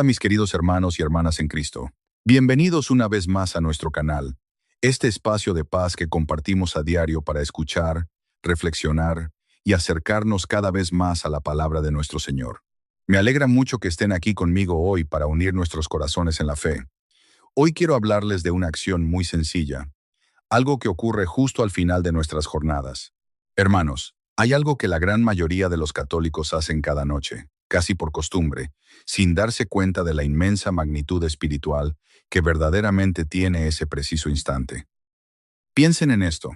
Hola mis queridos hermanos y hermanas en Cristo. Bienvenidos una vez más a nuestro canal, este espacio de paz que compartimos a diario para escuchar, reflexionar y acercarnos cada vez más a la palabra de nuestro Señor. Me alegra mucho que estén aquí conmigo hoy para unir nuestros corazones en la fe. Hoy quiero hablarles de una acción muy sencilla, algo que ocurre justo al final de nuestras jornadas. Hermanos, hay algo que la gran mayoría de los católicos hacen cada noche, casi por costumbre, sin darse cuenta de la inmensa magnitud espiritual que verdaderamente tiene ese preciso instante. Piensen en esto.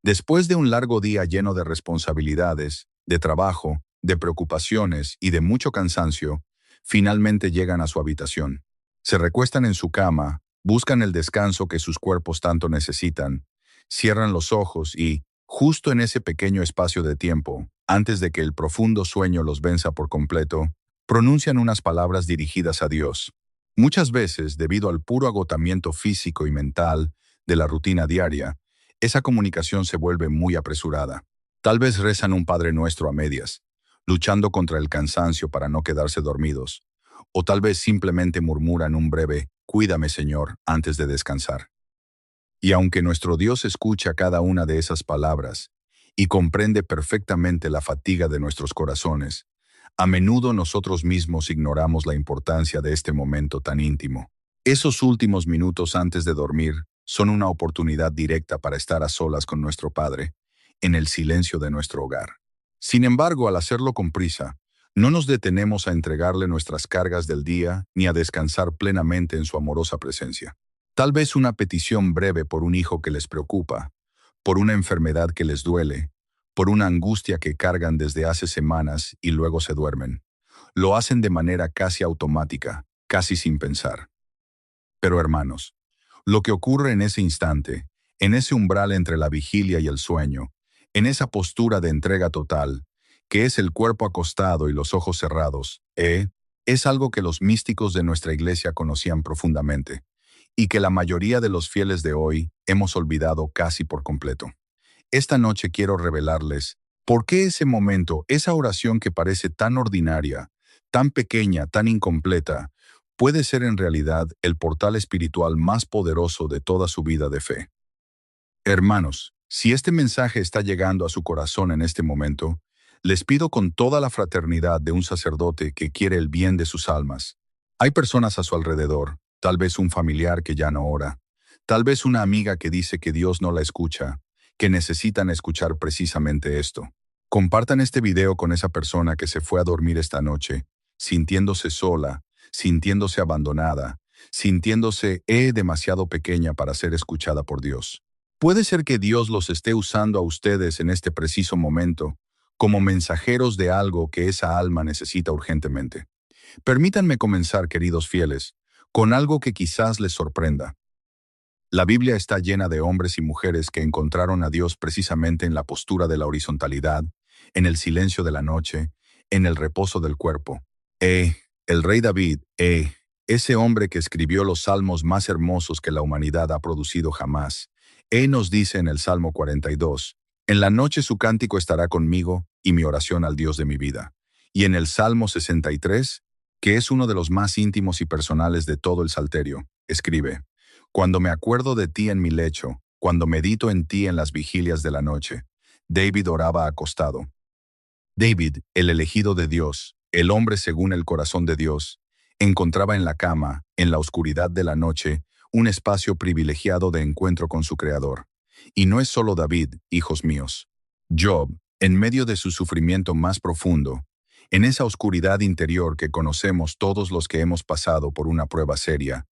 Después de un largo día lleno de responsabilidades, de trabajo, de preocupaciones y de mucho cansancio, finalmente llegan a su habitación. Se recuestan en su cama, buscan el descanso que sus cuerpos tanto necesitan, cierran los ojos y, justo en ese pequeño espacio de tiempo, antes de que el profundo sueño los venza por completo, pronuncian unas palabras dirigidas a Dios. Muchas veces, debido al puro agotamiento físico y mental de la rutina diaria, esa comunicación se vuelve muy apresurada. Tal vez rezan un Padre Nuestro a medias, luchando contra el cansancio para no quedarse dormidos, o tal vez simplemente murmuran un breve «Cuídame, Señor», antes de descansar. Y aunque nuestro Dios escucha cada una de esas palabras y comprende perfectamente la fatiga de nuestros corazones, a menudo nosotros mismos ignoramos la importancia de este momento tan íntimo. Esos últimos minutos antes de dormir son una oportunidad directa para estar a solas con nuestro Padre, en el silencio de nuestro hogar. Sin embargo, al hacerlo con prisa, no nos detenemos a entregarle nuestras cargas del día ni a descansar plenamente en su amorosa presencia. Tal vez una petición breve por un hijo que les preocupa, por una enfermedad que les duele, por una angustia que cargan desde hace semanas y luego se duermen. Lo hacen de manera casi automática, casi sin pensar. Pero hermanos, lo que ocurre en ese instante, en ese umbral entre la vigilia y el sueño, en esa postura de entrega total, que es el cuerpo acostado y los ojos cerrados, es algo que los místicos de nuestra iglesia conocían profundamente, y que la mayoría de los fieles de hoy hemos olvidado casi por completo. Esta noche quiero revelarles por qué ese momento, esa oración que parece tan ordinaria, tan pequeña, tan incompleta, puede ser en realidad el portal espiritual más poderoso de toda su vida de fe. Hermanos, si este mensaje está llegando a su corazón en este momento, les pido con toda la fraternidad de un sacerdote que quiere el bien de sus almas. Hay personas a su alrededor, tal vez un familiar que ya no ora, tal vez una amiga que dice que Dios no la escucha, que necesitan escuchar precisamente esto. Compartan este video con esa persona que se fue a dormir esta noche, sintiéndose sola, sintiéndose abandonada, sintiéndose demasiado pequeña para ser escuchada por Dios. Puede ser que Dios los esté usando a ustedes en este preciso momento como mensajeros de algo que esa alma necesita urgentemente. Permítanme comenzar, queridos fieles, con algo que quizás les sorprenda. La Biblia está llena de hombres y mujeres que encontraron a Dios precisamente en la postura de la horizontalidad, en el silencio de la noche, en el reposo del cuerpo. El rey David, ese hombre que escribió los salmos más hermosos que la humanidad ha producido jamás, nos dice en el Salmo 42, «En la noche su cántico estará conmigo y mi oración al Dios de mi vida». Y en el Salmo 63, que es uno de los más íntimos y personales de todo el Salterio, escribe, «Cuando me acuerdo de ti en mi lecho, cuando medito en ti en las vigilias de la noche». David oraba acostado. David, el elegido de Dios, el hombre según el corazón de Dios, encontraba en la cama, en la oscuridad de la noche, un espacio privilegiado de encuentro con su Creador. Y no es solo David, hijos míos. Job, en medio de su sufrimiento más profundo, en esa oscuridad interior que conocemos todos los que hemos pasado por una prueba seria,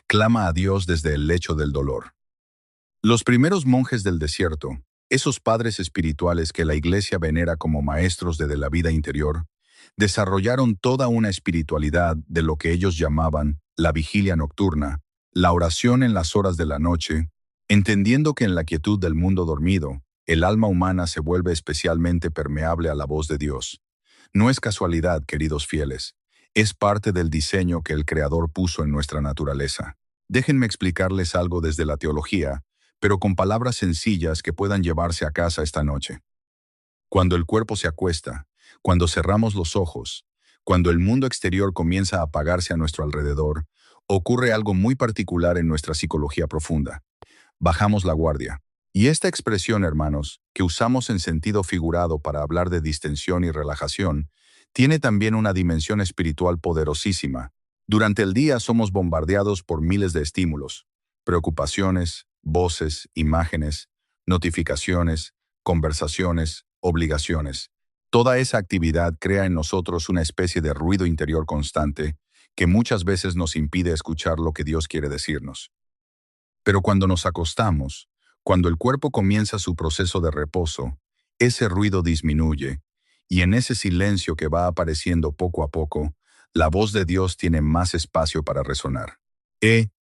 clama a Dios desde el lecho del dolor. Los primeros monjes del desierto, esos padres espirituales que la Iglesia venera como maestros de la vida interior, desarrollaron toda una espiritualidad de lo que ellos llamaban la vigilia nocturna, la oración en las horas de la noche, entendiendo que en la quietud del mundo dormido, el alma humana se vuelve especialmente permeable a la voz de Dios. No es casualidad, queridos fieles, es parte del diseño que el Creador puso en nuestra naturaleza. Déjenme explicarles algo desde la teología, pero con palabras sencillas que puedan llevarse a casa esta noche. Cuando el cuerpo se acuesta, cuando cerramos los ojos, Cuando el mundo exterior comienza a apagarse a nuestro alrededor, ocurre algo muy particular en nuestra psicología profunda. Bajamos la guardia. Y esta expresión, hermanos, que usamos en sentido figurado para hablar de distensión y relajación, tiene también una dimensión espiritual poderosísima. Durante el día somos bombardeados por miles de estímulos, preocupaciones, voces, imágenes, notificaciones, conversaciones, obligaciones. Toda esa actividad crea en nosotros una especie de ruido interior constante que muchas veces nos impide escuchar lo que Dios quiere decirnos. Pero cuando nos acostamos, cuando el cuerpo comienza su proceso de reposo, ese ruido disminuye, y en ese silencio que va apareciendo poco a poco, la voz de Dios tiene más espacio para resonar.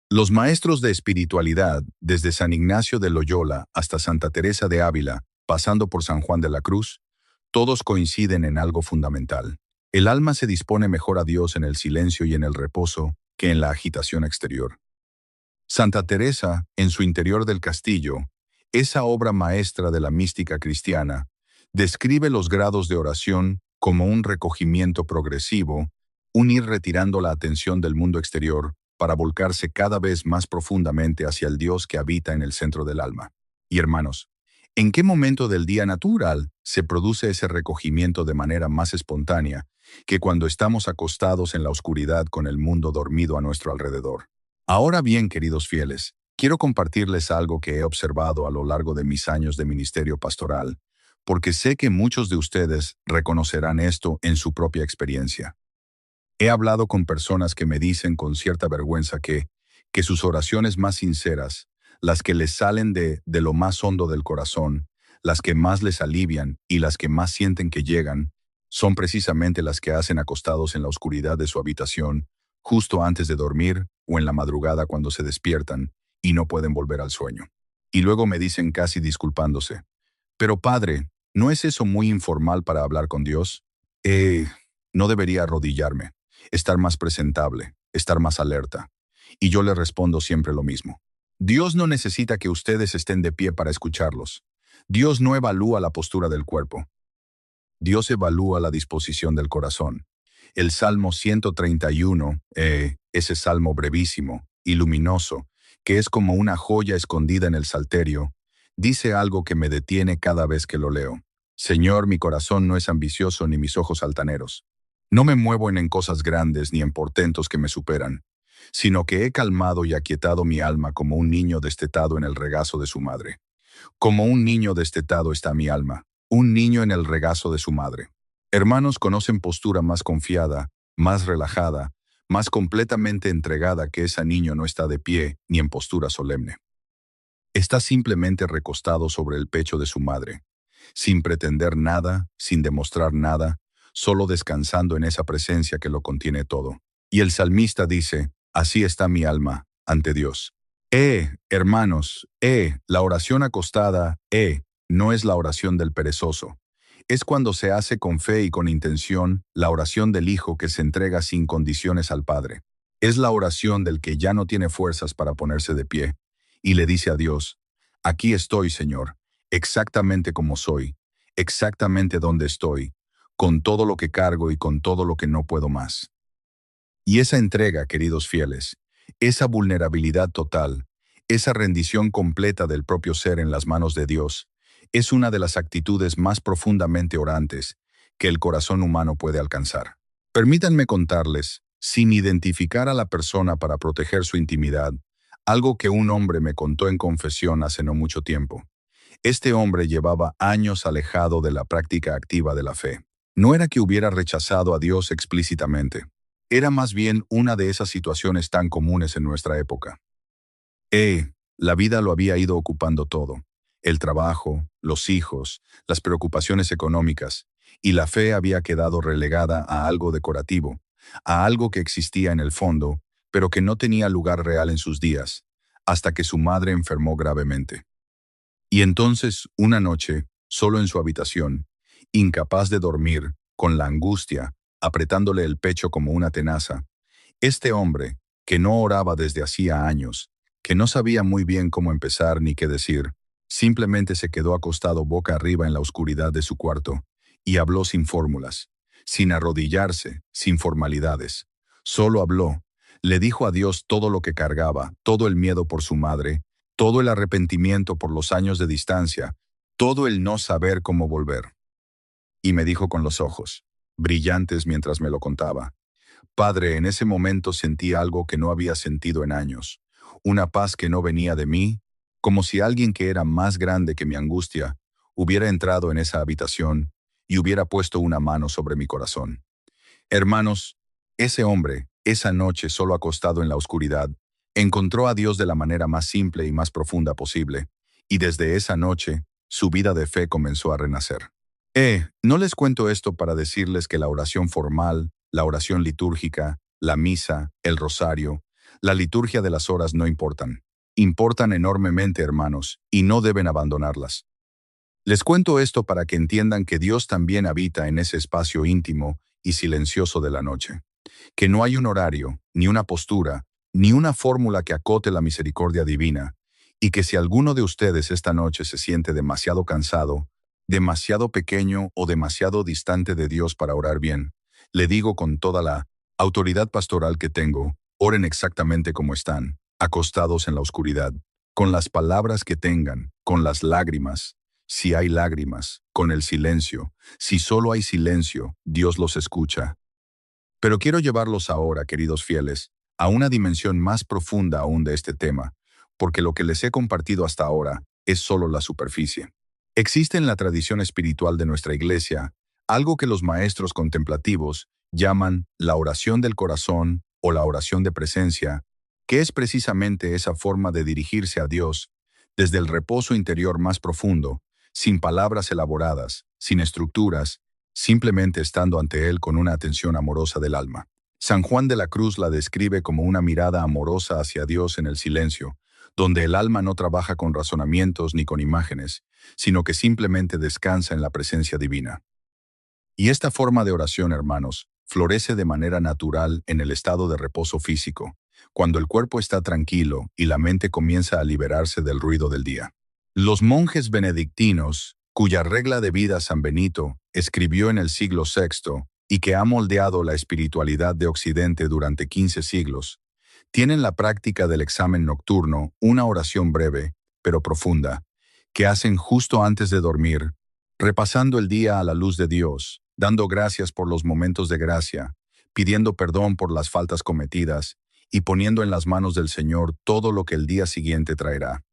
Los maestros de espiritualidad, desde San Ignacio de Loyola hasta Santa Teresa de Ávila, pasando por San Juan de la Cruz, todos coinciden en algo fundamental. El alma se dispone mejor a Dios en el silencio y en el reposo que en la agitación exterior. Santa Teresa, en su Interior del Castillo, esa obra maestra de la mística cristiana, describe los grados de oración como un recogimiento progresivo, un ir retirando la atención del mundo exterior para volcarse cada vez más profundamente hacia el Dios que habita en el centro del alma. Y hermanos, ¿en qué momento del día natural se produce ese recogimiento de manera más espontánea que cuando estamos acostados en la oscuridad con el mundo dormido a nuestro alrededor? Ahora bien, queridos fieles, quiero compartirles algo que he observado a lo largo de mis años de ministerio pastoral, porque sé que muchos de ustedes reconocerán esto en su propia experiencia. He hablado con personas que me dicen con cierta vergüenza que sus oraciones más sinceras, las que les salen de lo más hondo del corazón, las que más les alivian y las que más sienten que llegan, son precisamente las que hacen acostados en la oscuridad de su habitación, justo antes de dormir o en la madrugada cuando se despiertan y no pueden volver al sueño. Y luego me dicen casi disculpándose, pero padre, ¿no es eso muy informal para hablar con Dios? No debería arrodillarme, estar más presentable, estar más alerta. Y yo le respondo siempre lo mismo. Dios no necesita que ustedes estén de pie para escucharlos. Dios no evalúa la postura del cuerpo. Dios evalúa la disposición del corazón. El Salmo 131, ese salmo brevísimo y luminoso, que es como una joya escondida en el salterio, dice algo que me detiene cada vez que lo leo. Señor, mi corazón no es ambicioso ni mis ojos altaneros. No me muevo en cosas grandes ni en portentos que me superan, sino que he calmado y aquietado mi alma como un niño destetado en el regazo de su madre. Como un niño destetado está mi alma, un niño en el regazo de su madre. Hermanos conocen postura más confiada, más relajada, más completamente entregada que ese niño no está de pie ni en postura solemne. Está simplemente recostado sobre el pecho de su madre, sin pretender nada, sin demostrar nada, solo descansando en esa presencia que lo contiene todo. Y el salmista dice, así está mi alma ante Dios. Hermanos, la oración acostada, no es la oración del perezoso. Es cuando se hace con fe y con intención la oración del Hijo que se entrega sin condiciones al Padre. Es la oración del que ya no tiene fuerzas para ponerse de pie, y le dice a Dios, aquí estoy, Señor, exactamente como soy, exactamente donde estoy, con todo lo que cargo y con todo lo que no puedo más. Y esa entrega, queridos fieles, esa vulnerabilidad total, esa rendición completa del propio ser en las manos de Dios, es una de las actitudes más profundamente orantes que el corazón humano puede alcanzar. Permítanme contarles, sin identificar a la persona para proteger su intimidad, algo que un hombre me contó en confesión hace no mucho tiempo. Este hombre llevaba años alejado de la práctica activa de la fe. No era que hubiera rechazado a Dios explícitamente. Era más bien una de esas situaciones tan comunes en nuestra época. La vida lo había ido ocupando todo. El trabajo, los hijos, las preocupaciones económicas, y la fe había quedado relegada a algo decorativo, a algo que existía en el fondo, pero que no tenía lugar real en sus días, hasta que su madre enfermó gravemente. Y entonces, una noche, solo en su habitación, incapaz de dormir, con la angustia, apretándole el pecho como una tenaza, este hombre, que no oraba desde hacía años, que no sabía muy bien cómo empezar ni qué decir, simplemente se quedó acostado boca arriba en la oscuridad de su cuarto y habló sin fórmulas, sin arrodillarse, sin formalidades. Solo habló. Le dijo a Dios todo lo que cargaba, todo el miedo por su madre, todo el arrepentimiento por los años de distancia, todo el no saber cómo volver. Y me dijo con los ojos, brillantes mientras me lo contaba: Padre, en ese momento sentí algo que no había sentido en años, una paz que no venía de mí, como si alguien que era más grande que mi angustia hubiera entrado en esa habitación y hubiera puesto una mano sobre mi corazón. Hermanos, ese hombre, esa noche solo acostado en la oscuridad, encontró a Dios de la manera más simple y más profunda posible, y desde esa noche, su vida de fe comenzó a renacer. No les cuento esto para decirles que la oración formal, la oración litúrgica, la misa, el rosario, la liturgia de las horas no importan. Importan enormemente, hermanos, y no deben abandonarlas. Les cuento esto para que entiendan que Dios también habita en ese espacio íntimo y silencioso de la noche. Que no hay un horario, ni una postura, ni una fórmula que acote la misericordia divina, y que si alguno de ustedes esta noche se siente demasiado cansado, demasiado pequeño o demasiado distante de Dios para orar bien, le digo con toda la autoridad pastoral que tengo, oren exactamente como están, acostados en la oscuridad, con las palabras que tengan, con las lágrimas, si hay lágrimas, con el silencio. Si solo hay silencio, Dios los escucha. Pero quiero llevarlos ahora, queridos fieles, a una dimensión más profunda aún de este tema, porque lo que les he compartido hasta ahora es solo la superficie. Existe en la tradición espiritual de nuestra Iglesia algo que los maestros contemplativos llaman la oración del corazón o la oración de presencia, que es precisamente esa forma de dirigirse a Dios desde el reposo interior más profundo, sin palabras elaboradas, sin estructuras, simplemente estando ante Él con una atención amorosa del alma. San Juan de la Cruz la describe como una mirada amorosa hacia Dios en el silencio, donde el alma no trabaja con razonamientos ni con imágenes, sino que simplemente descansa en la presencia divina. Y esta forma de oración, hermanos, florece de manera natural en el estado de reposo físico, cuando el cuerpo está tranquilo y la mente comienza a liberarse del ruido del día. Los monjes benedictinos, cuya regla de vida San Benito escribió en el siglo VI y que ha moldeado la espiritualidad de Occidente durante 15 siglos, tienen la práctica del examen nocturno, una oración breve, pero profunda, que hacen justo antes de dormir, repasando el día a la luz de Dios, dando gracias por los momentos de gracia, pidiendo perdón por las faltas cometidas y poniendo en las manos del Señor todo lo que el día siguiente traerá.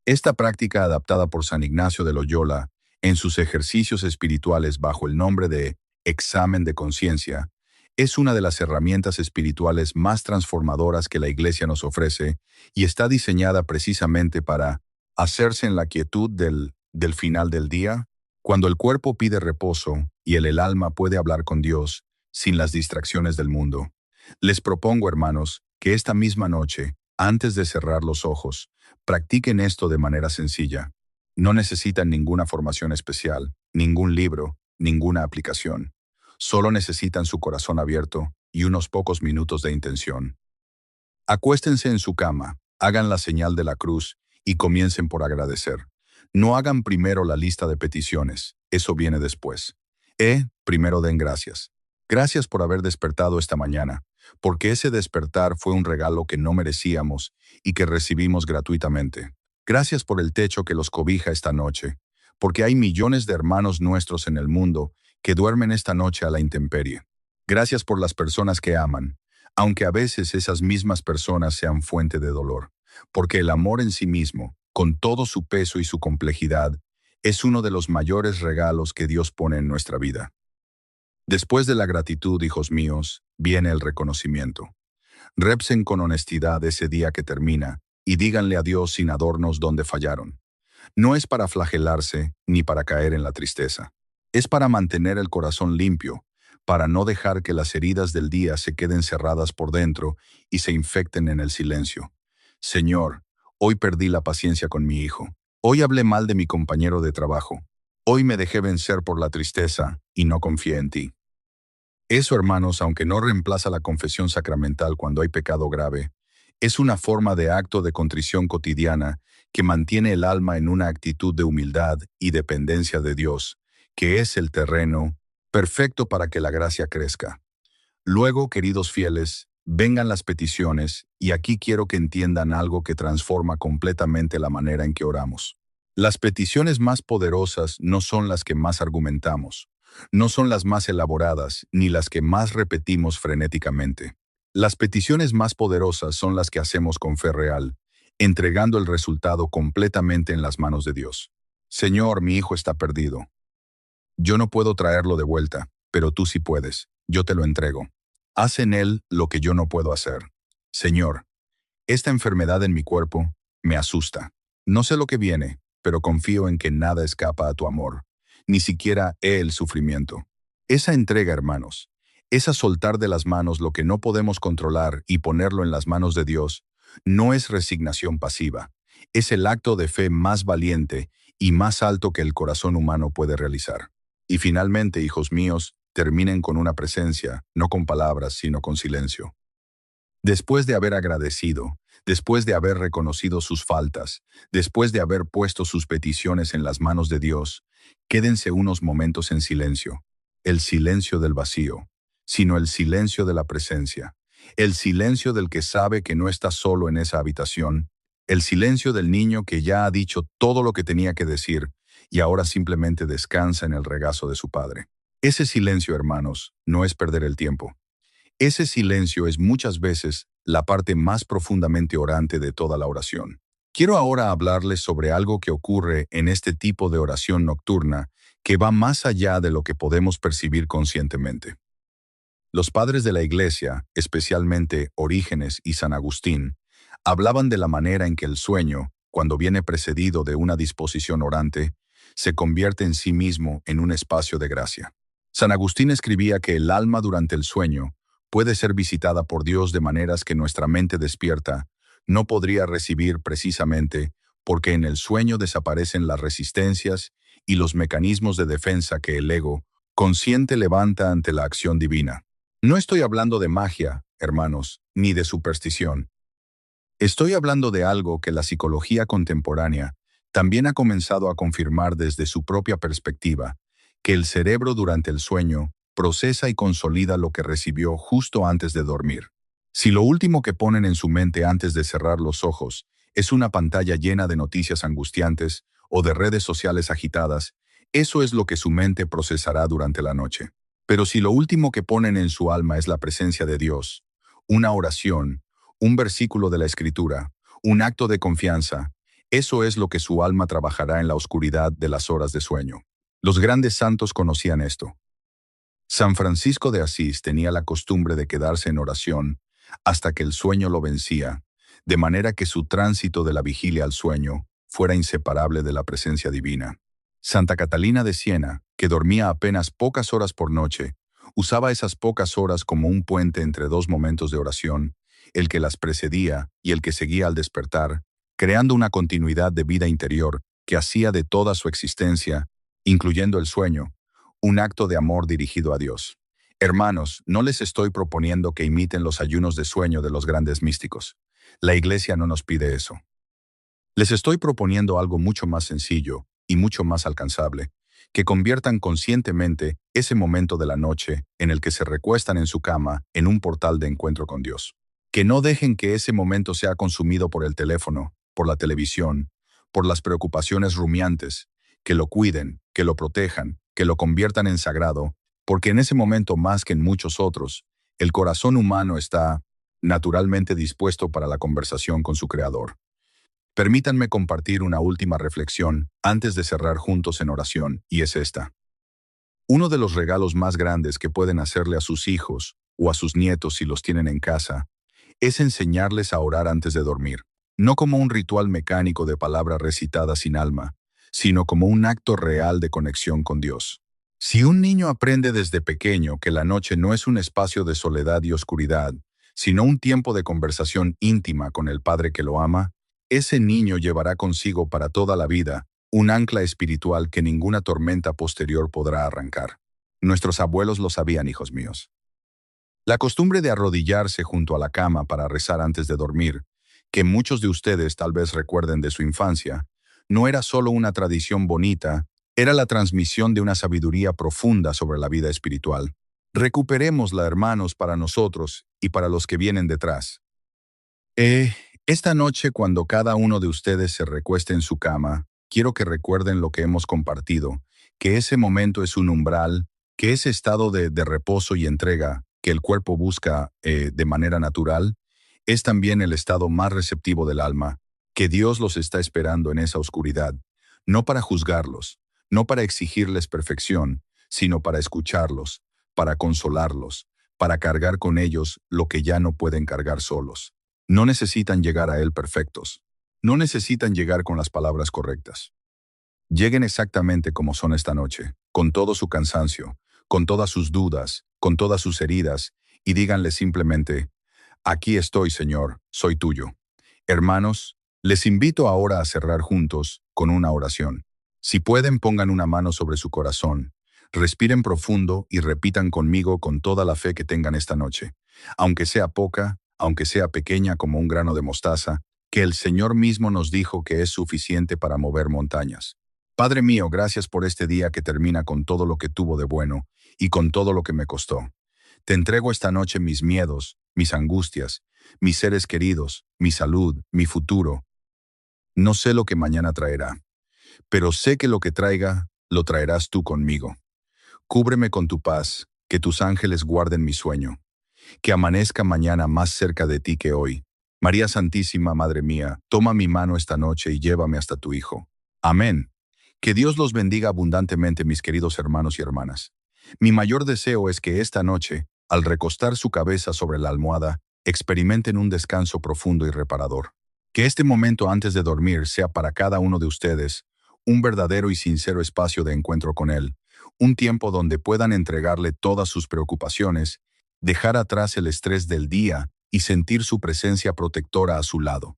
Esta práctica, adaptada por San Ignacio de Loyola en sus ejercicios espirituales bajo el nombre de examen de conciencia, es una de las herramientas espirituales más transformadoras que la Iglesia nos ofrece y está diseñada precisamente para hacerse en la quietud del final del día, cuando el cuerpo pide reposo y el alma puede hablar con Dios sin las distracciones del mundo. Les propongo, hermanos, que esta misma noche, antes de cerrar los ojos, practiquen esto de manera sencilla. No necesitan ninguna formación especial, ningún libro, ninguna aplicación. Solo necesitan su corazón abierto y unos pocos minutos de intención. Acuéstense en su cama, hagan la señal de la cruz y comiencen por agradecer. No hagan primero la lista de peticiones, eso viene después. Primero den gracias. Gracias por haber despertado esta mañana, porque ese despertar fue un regalo que no merecíamos y que recibimos gratuitamente. Gracias por el techo que los cobija esta noche, porque hay millones de hermanos nuestros en el mundo que duermen esta noche a la intemperie. Gracias por las personas que aman, aunque a veces esas mismas personas sean fuente de dolor, porque el amor en sí mismo, con todo su peso y su complejidad, es uno de los mayores regalos que Dios pone en nuestra vida. Después de la gratitud, hijos míos, viene el reconocimiento. Repsen con honestidad ese día que termina y díganle a Dios sin adornos dónde fallaron. No es para flagelarse ni para caer en la tristeza. Es para mantener el corazón limpio, para no dejar que las heridas del día se queden cerradas por dentro y se infecten en el silencio. Señor, hoy perdí la paciencia con mi hijo. Hoy hablé mal de mi compañero de trabajo. Hoy me dejé vencer por la tristeza y no confié en ti. Eso, hermanos, aunque no reemplaza la confesión sacramental cuando hay pecado grave, es una forma de acto de contrición cotidiana que mantiene el alma en una actitud de humildad y dependencia de Dios, que es el terreno perfecto para que la gracia crezca. Luego, queridos fieles, vengan las peticiones, y aquí quiero que entiendan algo que transforma completamente la manera en que oramos. Las peticiones más poderosas no son las que más argumentamos, no son las más elaboradas, ni las que más repetimos frenéticamente. Las peticiones más poderosas son las que hacemos con fe real, entregando el resultado completamente en las manos de Dios. Señor, mi hijo está perdido. Yo no puedo traerlo de vuelta, pero tú sí puedes. Yo te lo entrego. Haz en él lo que yo no puedo hacer. Señor, esta enfermedad en mi cuerpo me asusta. No sé lo que viene, pero confío en que nada escapa a tu amor, ni siquiera el sufrimiento. Esa entrega, hermanos, esa soltar de las manos lo que no podemos controlar y ponerlo en las manos de Dios, no es resignación pasiva. Es el acto de fe más valiente y más alto que el corazón humano puede realizar. Y finalmente, hijos míos, terminen con una presencia, no con palabras, sino con silencio. Después de haber agradecido, después de haber reconocido sus faltas, después de haber puesto sus peticiones en las manos de Dios, quédense unos momentos en silencio. El silencio del vacío, sino el silencio de la presencia. El silencio del que sabe que no está solo en esa habitación. El silencio del niño que ya ha dicho todo lo que tenía que decir y ahora simplemente descansa en el regazo de su padre. Ese silencio, hermanos, no es perder el tiempo. Ese silencio es muchas veces la parte más profundamente orante de toda la oración. Quiero ahora hablarles sobre algo que ocurre en este tipo de oración nocturna que va más allá de lo que podemos percibir conscientemente. Los padres de la Iglesia, especialmente Orígenes y San Agustín, hablaban de la manera en que el sueño, cuando viene precedido de una disposición orante, se convierte en sí mismo en un espacio de gracia. San Agustín escribía que el alma durante el sueño puede ser visitada por Dios de maneras que nuestra mente despierta no podría recibir precisamente porque en el sueño desaparecen las resistencias y los mecanismos de defensa que el ego consciente levanta ante la acción divina. No estoy hablando de magia, hermanos, ni de superstición. Estoy hablando de algo que la psicología contemporánea también ha comenzado a confirmar desde su propia perspectiva, que el cerebro durante el sueño procesa y consolida lo que recibió justo antes de dormir. Si lo último que ponen en su mente antes de cerrar los ojos es una pantalla llena de noticias angustiantes o de redes sociales agitadas, eso es lo que su mente procesará durante la noche. Pero si lo último que ponen en su alma es la presencia de Dios, una oración, un versículo de la Escritura, un acto de confianza, eso es lo que su alma trabajará en la oscuridad de las horas de sueño. Los grandes santos conocían esto. San Francisco de Asís tenía la costumbre de quedarse en oración hasta que el sueño lo vencía, de manera que su tránsito de la vigilia al sueño fuera inseparable de la presencia divina. Santa Catalina de Siena, que dormía apenas pocas horas por noche, usaba esas pocas horas como un puente entre dos momentos de oración, el que las precedía y el que seguía al despertar, creando una continuidad de vida interior que hacía de toda su existencia, incluyendo el sueño, un acto de amor dirigido a Dios. Hermanos, no les estoy proponiendo que imiten los ayunos de sueño de los grandes místicos. La Iglesia no nos pide eso. Les estoy proponiendo algo mucho más sencillo y mucho más alcanzable, que conviertan conscientemente ese momento de la noche en el que se recuestan en su cama en un portal de encuentro con Dios. Que no dejen que ese momento sea consumido por el teléfono, por la televisión, por las preocupaciones rumiantes, que lo cuiden, que lo protejan, que lo conviertan en sagrado, porque en ese momento más que en muchos otros, el corazón humano está naturalmente dispuesto para la conversación con su Creador. Permítanme compartir una última reflexión antes de cerrar juntos en oración, y es esta. Uno de los regalos más grandes que pueden hacerle a sus hijos o a sus nietos si los tienen en casa es enseñarles a orar antes de dormir, no como un ritual mecánico de palabra recitada sin alma, sino como un acto real de conexión con Dios. Si un niño aprende desde pequeño que la noche no es un espacio de soledad y oscuridad, sino un tiempo de conversación íntima con el Padre que lo ama, ese niño llevará consigo para toda la vida un ancla espiritual que ninguna tormenta posterior podrá arrancar. Nuestros abuelos lo sabían, hijos míos. La costumbre de arrodillarse junto a la cama para rezar antes de dormir, que muchos de ustedes tal vez recuerden de su infancia, no era solo una tradición bonita, Era la transmisión de una sabiduría profunda sobre la vida espiritual. Recuperémosla, hermanos, para nosotros y para los que vienen detrás. Eh, esta noche, cuando cada uno de ustedes se recueste en su cama, quiero que recuerden lo que hemos compartido, que ese momento es un umbral, que ese estado de reposo y entrega que el cuerpo busca de manera natural, es también el estado más receptivo del alma, que Dios los está esperando en esa oscuridad, no para juzgarlos, no para exigirles perfección, sino para escucharlos, para consolarlos, para cargar con ellos lo que ya no pueden cargar solos. No necesitan llegar a Él perfectos. No necesitan llegar con las palabras correctas. Lleguen exactamente como son esta noche, con todo su cansancio, con todas sus dudas, con todas sus heridas, y díganle simplemente, aquí estoy, Señor, soy tuyo. Hermanos, les invito ahora a cerrar juntos con una oración. Si pueden, pongan una mano sobre su corazón, respiren profundo y repitan conmigo con toda la fe que tengan esta noche. Aunque sea poca, aunque sea pequeña como un grano de mostaza, que el Señor mismo nos dijo que es suficiente para mover montañas. Padre mío, gracias por este día que termina con todo lo que tuvo de bueno y con todo lo que me costó. Te entrego esta noche mis miedos, mis angustias, mis seres queridos, mi salud, mi futuro. No sé lo que mañana traerá, pero sé que lo que traiga, lo traerás tú conmigo. Cúbreme con tu paz, que tus ángeles guarden mi sueño, que amanezca mañana más cerca de ti que hoy. María Santísima, Madre mía, toma mi mano esta noche y llévame hasta tu Hijo. Amén. Que Dios los bendiga abundantemente, mis queridos hermanos y hermanas. Mi mayor deseo es que esta noche, al recostar su cabeza sobre la almohada, experimenten un descanso profundo y reparador. Que este momento antes de dormir sea para cada uno de ustedes un verdadero y sincero espacio de encuentro con Él, un tiempo donde puedan entregarle todas sus preocupaciones, dejar atrás el estrés del día y sentir su presencia protectora a su lado.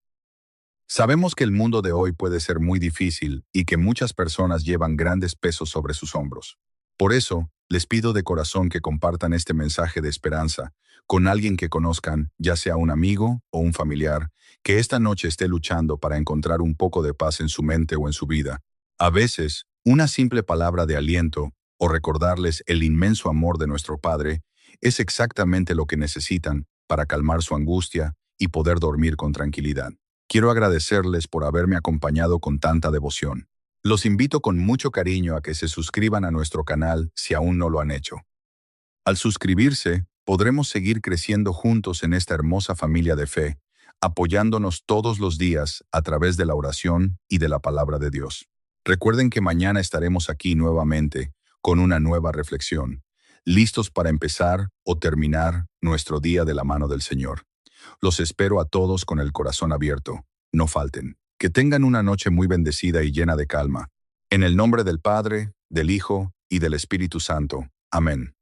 Sabemos que el mundo de hoy puede ser muy difícil y que muchas personas llevan grandes pesos sobre sus hombros. Por eso, les pido de corazón que compartan este mensaje de esperanza con alguien que conozcan, ya sea un amigo o un familiar, que esta noche esté luchando para encontrar un poco de paz en su mente o en su vida. A veces, una simple palabra de aliento o recordarles el inmenso amor de nuestro Padre es exactamente lo que necesitan para calmar su angustia y poder dormir con tranquilidad. Quiero agradecerles por haberme acompañado con tanta devoción. Los invito con mucho cariño a que se suscriban a nuestro canal si aún no lo han hecho. Al suscribirse, podremos seguir creciendo juntos en esta hermosa familia de fe, apoyándonos todos los días a través de la oración y de la palabra de Dios. Recuerden que mañana estaremos aquí nuevamente con una nueva reflexión, listos para empezar o terminar nuestro día de la mano del Señor. Los espero a todos con el corazón abierto. No falten. Que tengan una noche muy bendecida y llena de calma. En el nombre del Padre, del Hijo y del Espíritu Santo. Amén.